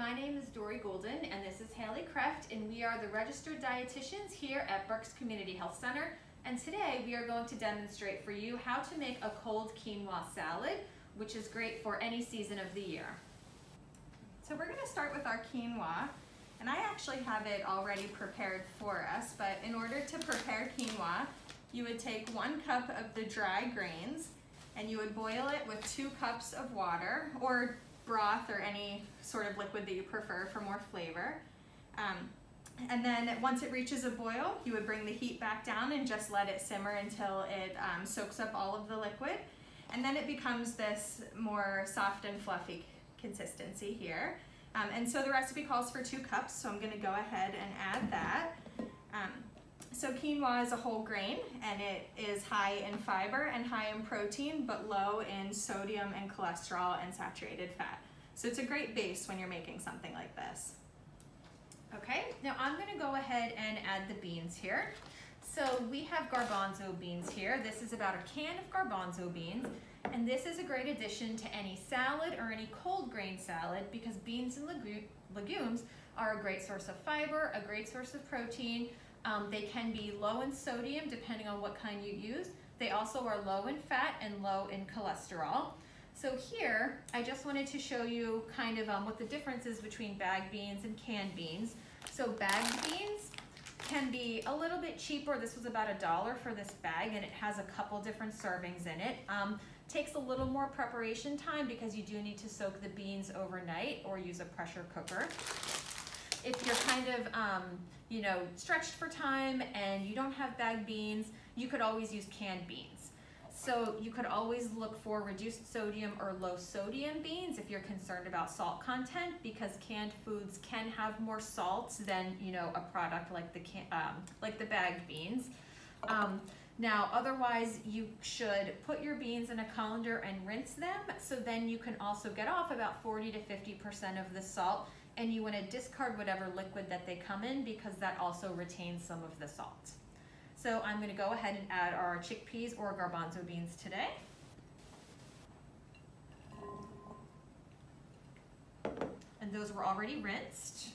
my name is Dori Goulden and this is Kreft, and we are the Registered Dietitians here at Berks Community Health Center. And today we are going to demonstrate for you how to make a cold quinoa salad, which is great for any season of the year. So we're going to start with our quinoa, and I actually have it already prepared for us, but in order to prepare quinoa, you would take 1 cup of the dry grains and you would boil it with 2 cups of water or broth or any sort of liquid that you prefer for more flavor. And then once it reaches a boil, you would bring the heat back down and just let it simmer until it soaks up all of the liquid. And then it becomes this more soft and fluffy consistency here. And so the recipe calls for 2 cups, so I'm going to go ahead and add that. So quinoa is a whole grain, and it is high in fiber and high in protein, but low in sodium and cholesterol and saturated fat. So it's a great base when you're making something like this. Okay, now I'm going to go ahead and add the beans here. So we have garbanzo beans here. This is about a can of garbanzo beans, and this is a great addition to any salad or any cold grain salad because beans and legumes are a great source of fiber, a great source of protein. They can be low in sodium depending on what kind you use. They also are low in fat and low in cholesterol. So here, I just wanted to show you kind of what the difference is between bagged beans and canned beans. So bagged beans can be a little bit cheaper. This was about $1 for this bag, and it has a couple different servings in it. Takes a little more preparation time because you do need to soak the beans overnight or use a pressure cooker. If you're kind of, stretched for time and you don't have bagged beans, you could always use canned beans. So you could always look for reduced sodium or low sodium beans if you're concerned about salt content, because canned foods can have more salts than, a product like the bagged beans. Now, otherwise, you should put your beans in a colander and rinse them, so then you can also get off about 40 to 50% of the salt, and you want to discard whatever liquid that they come in because that also retains some of the salt. So I'm going to go ahead and add our chickpeas or garbanzo beans today. And those were already rinsed.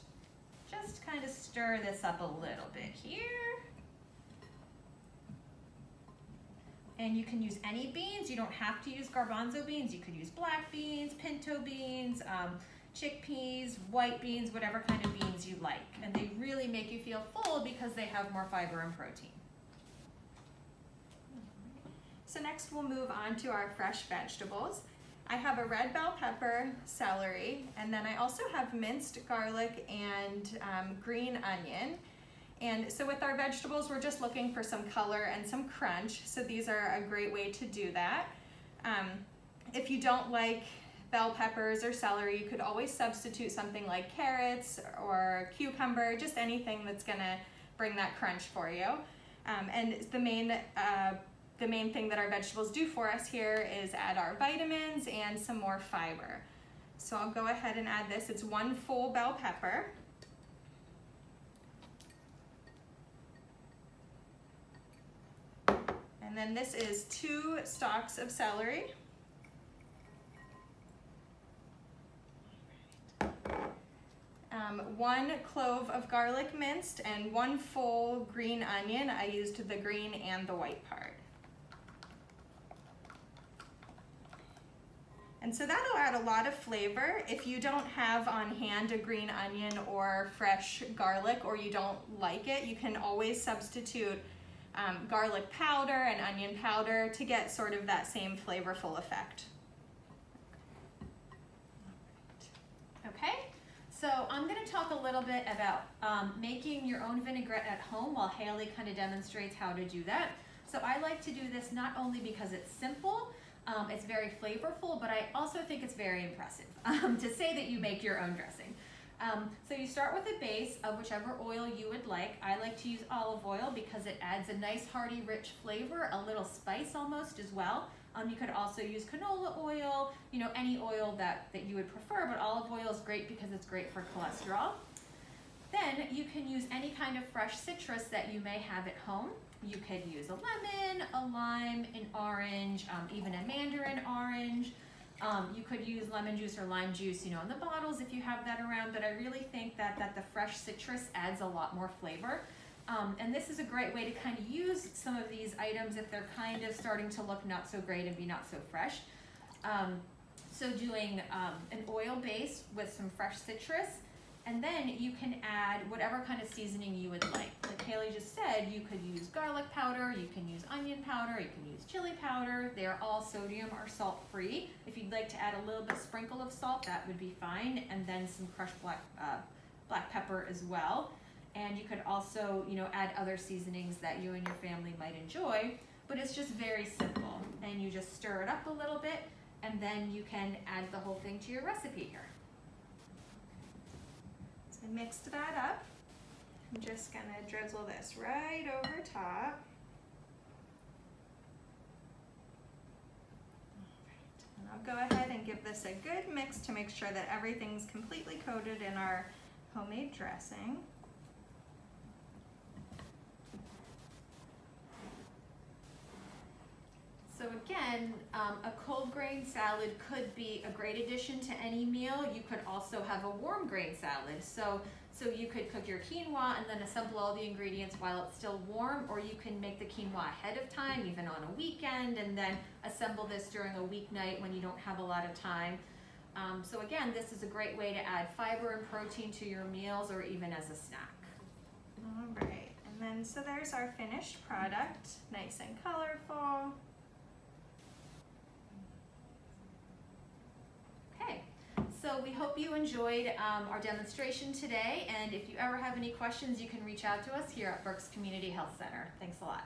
Just kind of stir this up a little bit here. And you can use any beans. You don't have to use garbanzo beans. You could use black beans, pinto beans, chickpeas, white beans, whatever kind of beans you like. And they really make you feel full because they have more fiber and protein. So next we'll move on to our fresh vegetables. I have a red bell pepper, celery, and then I also have minced garlic and green onion. And so with our vegetables, we're just looking for some color and some crunch, so these are a great way to do that. If you don't like bell peppers or celery, you could always substitute something like carrots or cucumber, just anything that's gonna bring that crunch for you. And the main thing that our vegetables do for us here is add our vitamins and some more fiber. So I'll go ahead and add this. It's 1 full bell pepper. And then this is 2 stalks of celery. 1 clove of garlic minced, and 1 full green onion. I used the green and the white part. And so that'll add a lot of flavor. If you don't have on hand a green onion or fresh garlic, or you don't like it, you can always substitute garlic powder and onion powder to get sort of that same flavorful effect. Okay, so I'm going to talk a little bit about making your own vinaigrette at home while Haley kind of demonstrates how to do that. So I like to do this not only because it's simple, it's very flavorful, but I also think it's very impressive to say that you make your own dressing. So you start with a base of whichever oil you would like. I like to use olive oil because it adds a nice hearty rich flavor, a little spice almost as well. You could also use canola oil, any oil that you would prefer, but olive oil is great because it's great for cholesterol. Then you can use any kind of fresh citrus that you may have at home. You could use a lemon, a lime, an orange, even a mandarin orange. You could use lemon juice or lime juice, you know, in the bottles if you have that around, but I really think that the fresh citrus adds a lot more flavor. And this is a great way to kind of use some of these items if they're kind of starting to look not so great and be not so fresh. So doing an oil base with some fresh citrus, and then you can add whatever kind of seasoning you would like. Like Haley just said, you could use garlic powder, you can use onion powder, you can use chili powder. They're all sodium or salt free. If you'd like to add a little bit sprinkle of salt, that would be fine, and then some crushed black pepper as well. And you could also, you know, add other seasonings that you and your family might enjoy, but it's just very simple. And you just stir it up a little bit, and then you can add the whole thing to your recipe here. So I mixed that up. I'm just gonna drizzle this right over top. And I'll go ahead and give this a good mix to make sure that everything's completely coated in our homemade dressing. So again, a cold grain salad could be a great addition to any meal. You could also have a warm grain salad. So you could cook your quinoa and then assemble all the ingredients while it's still warm, or you can make the quinoa ahead of time, even on a weekend, and then assemble this during a weeknight when you don't have a lot of time. So again, this is a great way to add fiber and protein to your meals, or even as a snack. All right, and then so there's our finished product, nice and colorful. So we hope you enjoyed our demonstration today, and if you ever have any questions, you can reach out to us here at Berks Community Health Center. Thanks a lot.